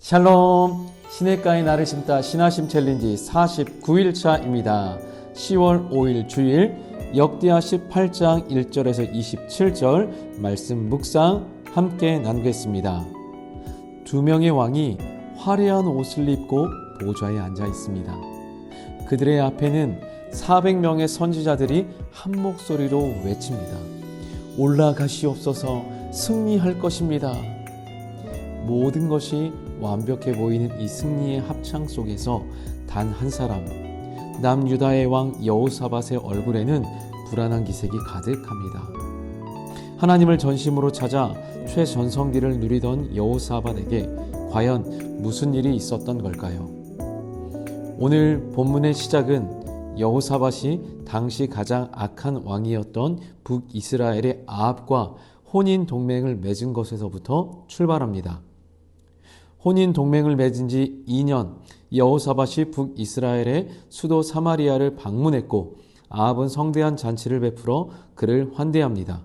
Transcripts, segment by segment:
샬롬! 시냇가에 나를 심다 신하심 챌린지 49일차입니다. 10월 5일 주일 역대하 18장 1절에서 27절 말씀 묵상 함께 나누겠습니다. 두 명의 왕이 화려한 옷을 입고 보좌에 앉아 있습니다. 그들의 앞에는 400명의 선지자들이 한 목소리로 외칩니다. 올라가시옵소서, 승리할 것입니다. 모든 것이 완벽해 보이는 이 승리의 합창 속에서 단 한 사람, 남유다의 왕 여호사밧의 얼굴에는 불안한 기색이 가득합니다. 하나님을 전심으로 찾아 최전성기를 누리던 여호사밧에게 과연 무슨 일이 있었던 걸까요? 오늘 본문의 시작은 여호사밧이 당시 가장 악한 왕이었던 북이스라엘의 아합과 혼인 동맹을 맺은 것에서부터 출발합니다. 혼인 동맹을 맺은 지 2년, 여호사밧이 북이스라엘의 수도 사마리아를 방문했고 아합은 성대한 잔치를 베풀어 그를 환대합니다.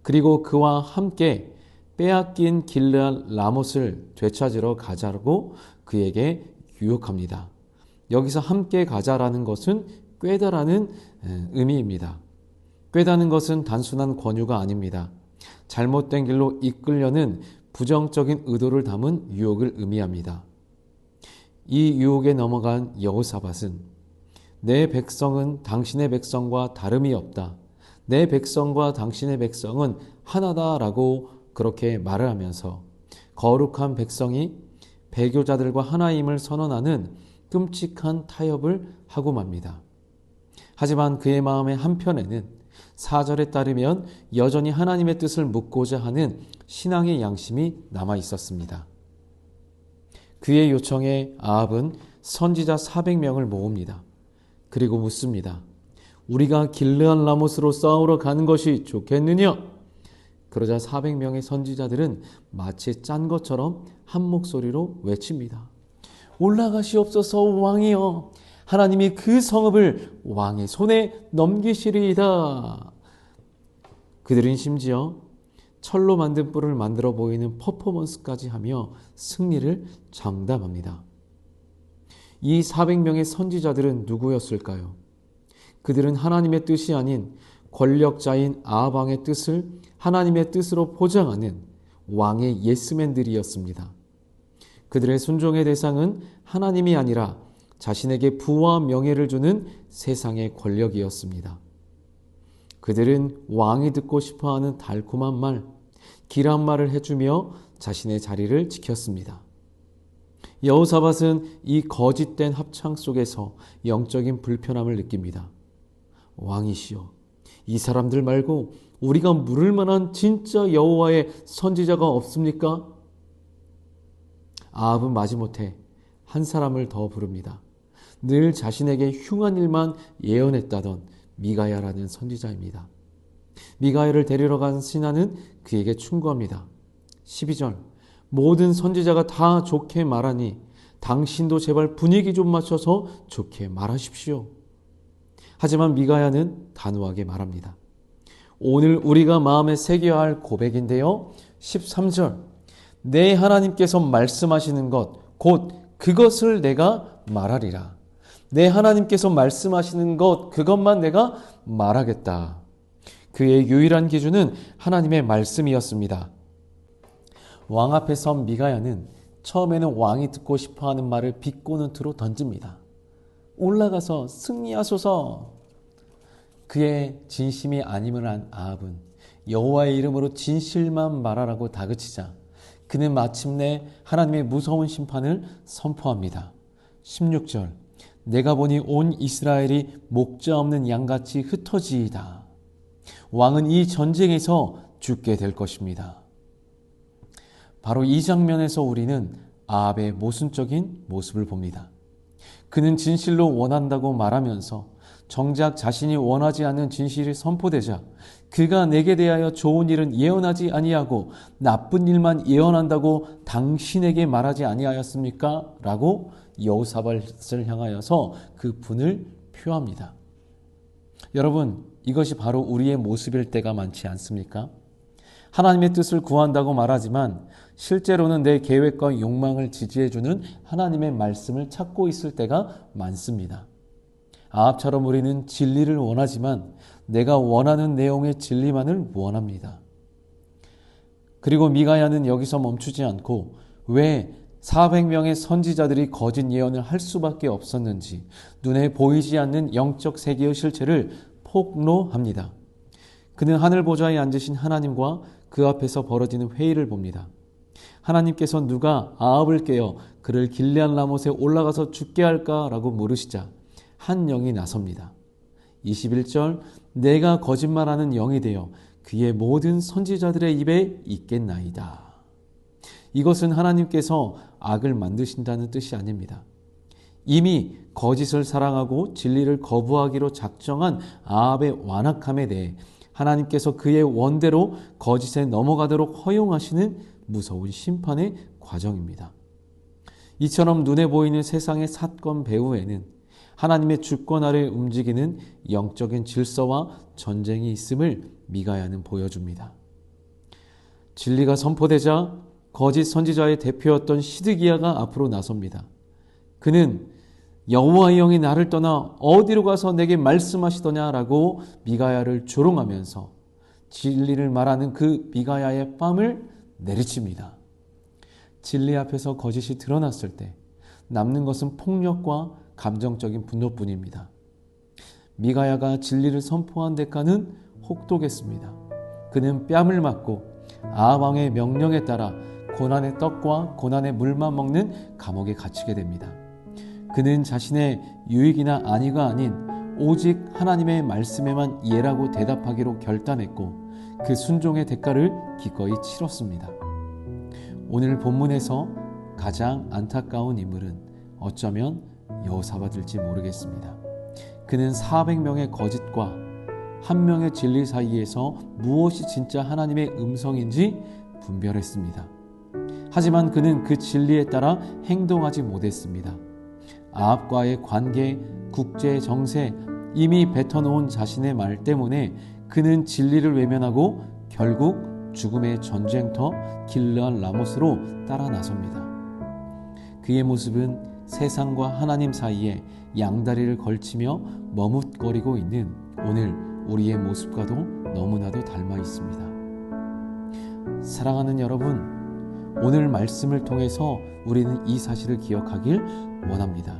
그리고 그와 함께 빼앗긴 길르앗 라못을 되찾으러 가자고 그에게 유혹합니다. 여기서 함께 가자라는 것은 꾀다라는 의미입니다. 꾀다는 것은 단순한 권유가 아닙니다. 잘못된 길로 이끌려는 부정적인 의도를 담은 유혹을 의미합니다. 이 유혹에 넘어간 여호사밧은 내 백성은 당신의 백성과 다름이 없다. 내 백성과 당신의 백성은 하나다라고 그렇게 말을 하면서 거룩한 백성이 배교자들과 하나임을 선언하는 끔찍한 타협을 하고 맙니다. 하지만 그의 마음의 한편에는 4절에 따르면 여전히 하나님의 뜻을 묻고자 하는 신앙의 양심이 남아 있었습니다. 그의 요청에 아합은 선지자 400명을 모읍니다. 그리고 묻습니다. 우리가 길르앗 라못으로 싸우러 가는 것이 좋겠느냐? 그러자 400명의 선지자들은 마치 짠 것처럼 한 목소리로 외칩니다. 올라가시옵소서 왕이여, 하나님이 그 성읍을 왕의 손에 넘기시리이다. 그들은 심지어 철로 만든 뿔을 만들어 보이는 퍼포먼스까지 하며 승리를 장담합니다. 이 400명의 선지자들은 누구였을까요? 그들은 하나님의 뜻이 아닌 권력자인 아합 왕의 뜻을 하나님의 뜻으로 포장하는 왕의 예스맨들이었습니다. 그들의 순종의 대상은 하나님이 아니라 자신에게 부와 명예를 주는 세상의 권력이었습니다. 그들은 왕이 듣고 싶어하는 달콤한 말, 길한 말을 해주며 자신의 자리를 지켰습니다. 여호사밧은 이 거짓된 합창 속에서 영적인 불편함을 느낍니다. 왕이시여, 이 사람들 말고 우리가 물을 만한 진짜 여호와의 선지자가 없습니까? 아합은 마지못해 한 사람을 더 부릅니다. 늘 자신에게 흉한 일만 예언했다던 미가야라는 선지자입니다. 미가야를 데리러 간 신하는 그에게 충고합니다. 12절, 모든 선지자가 다 좋게 말하니 당신도 제발 분위기 좀 맞춰서 좋게 말하십시오. 하지만 미가야는 단호하게 말합니다. 오늘 우리가 마음에 새겨야 할 고백인데요. 13절, 내 하나님께서 말씀하시는 것, 곧 그것을 내가 말하리라. 내 하나님께서 말씀하시는 것, 그것만 내가 말하겠다. 그의 유일한 기준은 하나님의 말씀이었습니다. 왕 앞에 선 미가야는 처음에는 왕이 듣고 싶어하는 말을 비꼬는 투로 던집니다. 올라가서 승리하소서. 그의 진심이 아님을 한 아합은 여호와의 이름으로 진실만 말하라고 다그치자 그는 마침내 하나님의 무서운 심판을 선포합니다. 16절, 내가 보니 온 이스라엘이 목자 없는 양같이 흩어지이다. 왕은 이 전쟁에서 죽게 될 것입니다. 바로 이 장면에서 우리는 아합의 모순적인 모습을 봅니다. 그는 진실로 원한다고 말하면서 정작 자신이 원하지 않는 진실이 선포되자 그가 내게 대하여 좋은 일은 예언하지 아니하고 나쁜 일만 예언한다고 당신에게 말하지 아니하였습니까? 라고 여호사밧을 향하여서 그 분을 표합니다. 여러분, 이것이 바로 우리의 모습일 때가 많지 않습니까? 하나님의 뜻을 구한다고 말하지만 실제로는 내 계획과 욕망을 지지해주는 하나님의 말씀을 찾고 있을 때가 많습니다. 아합처럼 우리는 진리를 원하지만 내가 원하는 내용의 진리만을 원합니다. 그리고 미가야는 여기서 멈추지 않고 왜 400명의 선지자들이 거짓 예언을 할 수밖에 없었는지 눈에 보이지 않는 영적 세계의 실체를 폭로합니다. 그는 하늘 보좌에 앉으신 하나님과 그 앞에서 벌어지는 회의를 봅니다. 하나님께서 누가 아합을 깨어 그를 길르앗 라못에 올라가서 죽게 할까라고 물으시자 한 영이 나섭니다. 21절 내가 거짓말하는 영이 되어 그의 모든 선지자들의 입에 있겠나이다. 이것은 하나님께서 악을 만드신다는 뜻이 아닙니다. 이미 거짓을 사랑하고 진리를 거부하기로 작정한 아합의 완악함에 대해 하나님께서 그의 원대로 거짓에 넘어가도록 허용하시는 무서운 심판의 과정입니다. 이처럼 눈에 보이는 세상의 사건 배후에는 하나님의 주권 아래 움직이는 영적인 질서와 전쟁이 있음을 미가야는 보여줍니다. 진리가 선포되자 거짓 선지자의 대표였던 시드기야가 앞으로 나섭니다. 그는 여호와의 영이 나를 떠나 어디로 가서 내게 말씀하시더냐라고 미가야를 조롱하면서 진리를 말하는 그 미가야의 뺨을 내리칩니다. 진리 앞에서 거짓이 드러났을 때 남는 것은 폭력과 감정적인 분노뿐입니다. 미가야가 진리를 선포한 대가는 혹독했습니다. 그는 뺨을 맞고 아합 왕의 명령에 따라 고난의 떡과 고난의 물만 먹는 감옥에 갇히게 됩니다. 그는 자신의 유익이나 안위가 아닌 오직 하나님의 말씀에만 예라고 대답하기로 결단했고 그 순종의 대가를 기꺼이 치렀습니다. 오늘 본문에서 가장 안타까운 인물은 어쩌면 여호사밧일지 모르겠습니다. 그는 400명의 거짓과 한 명의 진리 사이에서 무엇이 진짜 하나님의 음성인지 분별했습니다. 하지만 그는 그 진리에 따라 행동하지 못했습니다. 아합과의 관계, 국제 정세, 이미 뱉어놓은 자신의 말 때문에 그는 진리를 외면하고 결국 죽음의 전쟁터 길르앗 라못으로 따라 나섭니다. 그의 모습은 세상과 하나님 사이에 양다리를 걸치며 머뭇거리고 있는 오늘 우리의 모습과도 너무나도 닮아 있습니다. 사랑하는 여러분, 오늘 말씀을 통해서 우리는 이 사실을 기억하길 원합니다.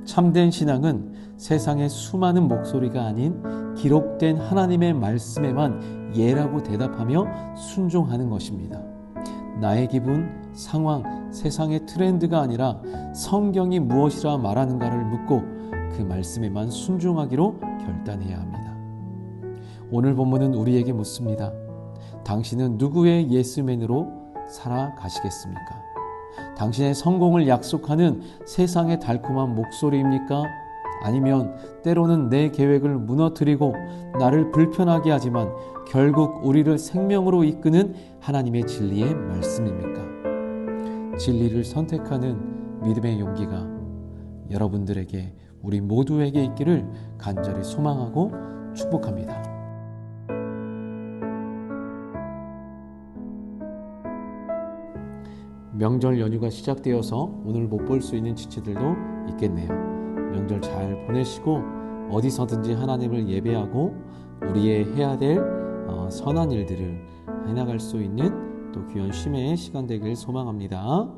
참된 신앙은 세상의 수많은 목소리가 아닌 기록된 하나님의 말씀에만 예라고 대답하며 순종하는 것입니다. 나의 기분, 상황, 세상의 트렌드가 아니라 성경이 무엇이라 말하는가를 묻고 그 말씀에만 순종하기로 결단해야 합니다. 오늘 본문은 우리에게 묻습니다. 당신은 누구의 예스맨으로 살아가시겠습니까? 당신의 성공을 약속하는 세상의 달콤한 목소리입니까? 아니면 때로는 내 계획을 무너뜨리고 나를 불편하게 하지만 결국 우리를 생명으로 이끄는 하나님의 진리의 말씀입니까? 진리를 선택하는 믿음의 용기가 여러분들에게, 우리 모두에게 있기를 간절히 소망하고 축복합니다. 명절 연휴가 시작되어서 오늘 못 볼 수 있는 지체들도 있겠네요. 명절 잘 보내시고 어디서든지 하나님을 예배하고 우리의 해야 될 선한 일들을 해나갈 수 있는 또 귀한 쉼의 시간 되길 소망합니다.